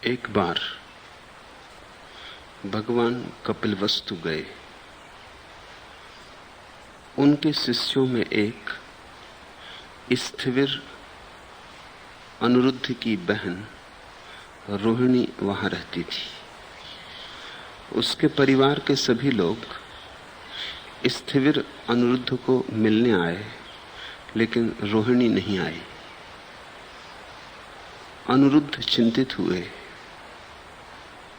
एक बार भगवान कपिलवस्तु गए। उनके शिष्यों में एक स्थिविर अनिरुद्ध की बहन रोहिणी वहां रहती थी। उसके परिवार के सभी लोग स्थिविर अनिरुद्ध को मिलने आए, लेकिन रोहिणी नहीं आई। अनिरुद्ध चिंतित हुए।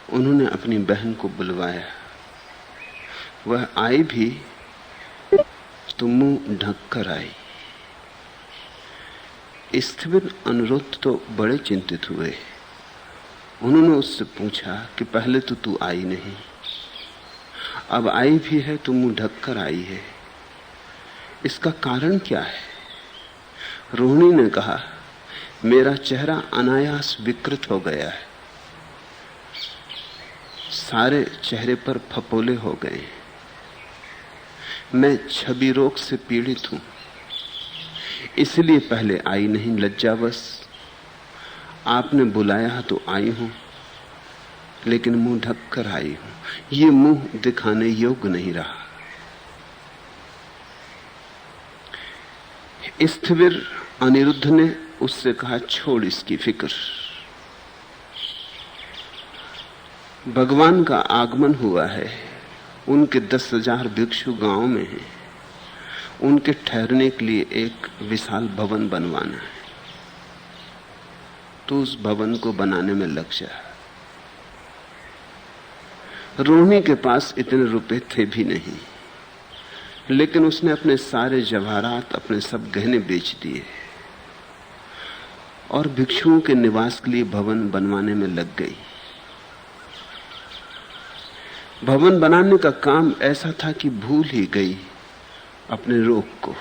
उन्होंने अपनी बहन को बुलवाया। वह आई भी तो मुंह ढक कर आई। स्थिविर अनिरुद्ध तो बड़े चिंतित हुए। उन्होंने उससे पूछा कि पहले तो तू आई नहीं, अब आई भी है तो मुंह ढक कर आई है, इसका कारण क्या है? रोहिणी ने कहा, मेरा चेहरा अनायास विकृत हो गया है, सारे चेहरे पर फपोले हो गए। मैं छवि रोग से पीड़ित हूं, इसलिए पहले आई नहीं। लज्जावश आपने बुलाया तो आई हूं, लेकिन मुंह ढक कर आई हूं। ये मुंह दिखाने योग्य नहीं रहा। स्थिविर अनिरुद्ध ने उससे कहा, छोड़ इसकी फिक्र। भगवान का आगमन हुआ है। उनके 10,000 भिक्षु गांव में हैं। उनके ठहरने के लिए एक विशाल भवन बनवाना है, तो उस भवन को बनाने में लग जा। रोहिणी के पास इतने रुपए थे भी नहीं, लेकिन उसने अपने सारे जवाहरात, अपने सब गहने बेच दिए और भिक्षुओं के निवास के लिए भवन बनवाने में लग गई। भवन बनाने का काम ऐसा था कि भूल ही गई अपने रोग को।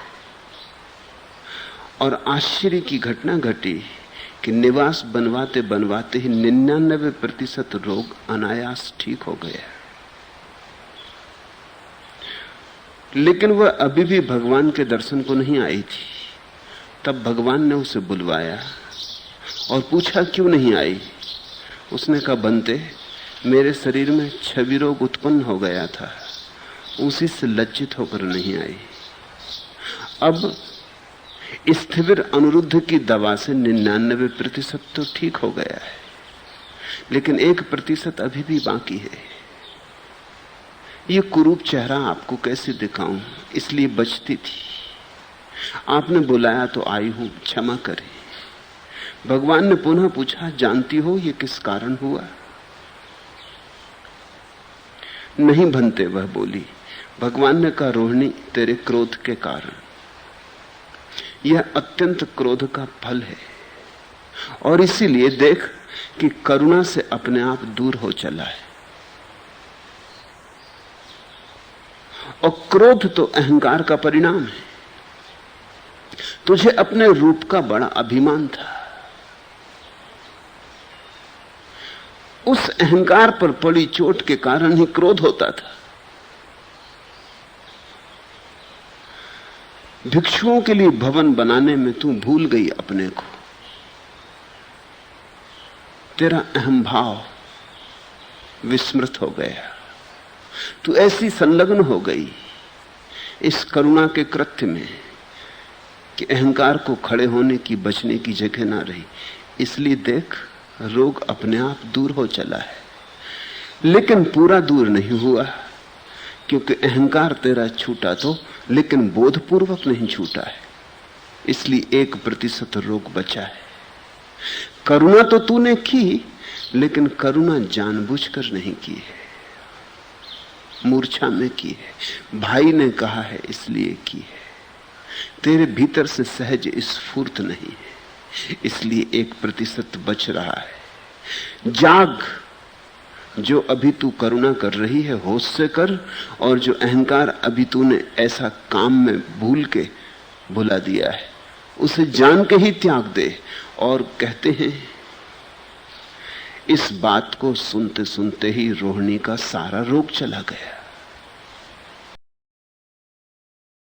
और आश्चर्य की घटना घटी कि निवास बनवाते बनवाते ही 99% रोग अनायास ठीक हो गया। लेकिन वह अभी भी भगवान के दर्शन को नहीं आई थी। तब भगवान ने उसे बुलवाया और पूछा, क्यों नहीं आई? उसने कहा, बनते, मेरे शरीर में छवि रोग उत्पन्न हो गया था, उसी से लज्जित होकर नहीं आई। अब स्थिविर अनिरुद्ध की दवा से 99% तो ठीक हो गया है, लेकिन 1% अभी भी बाकी है। ये कुरूप चेहरा आपको कैसे दिखाऊं, इसलिए बचती थी। आपने बुलाया तो आई हूं, क्षमा करें। भगवान ने पुनः पूछा, जानती हो ये किस कारण हुआ? नहीं बनते, वह बोली। भगवान ने कहा, रोहिणी, तेरे क्रोध के कारण। यह अत्यंत क्रोध का फल है, और इसीलिए देख कि करुणा से अपने आप दूर हो चला है। और क्रोध तो अहंकार का परिणाम है। तुझे अपने रूप का बड़ा अभिमान था। उस अहंकार पर पड़ी चोट के कारण ही क्रोध होता था। भिक्षुओं के लिए भवन बनाने में तू भूल गई अपने को। तेरा अहम भाव विस्मृत हो गया। तू ऐसी संलग्न हो गई इस करुणा के कृत्य में कि अहंकार को खड़े होने की, बचने की जगह ना रही। इसलिए देख, रोग अपने आप दूर हो चला है, लेकिन पूरा दूर नहीं हुआ, क्योंकि अहंकार तेरा छूटा तो, लेकिन बोधपूर्वक नहीं छूटा है। इसलिए 1% रोग बचा है। करुणा तो तूने की, लेकिन करुणा जानबूझकर नहीं की है, मूर्छा में की है। भाई ने कहा है इसलिए की है। तेरे भीतर से सहज स्फूर्त नहीं है, इसलिए 1% बच रहा है। जाग, जो अभी तू करुणा कर रही है होश से कर, और जो अहंकार अभी तूने ऐसा काम में भूल के भुला दिया है, उसे जान के ही त्याग दे। और कहते हैं, इस बात को सुनते सुनते ही रोहिणी का सारा रोग चला गया।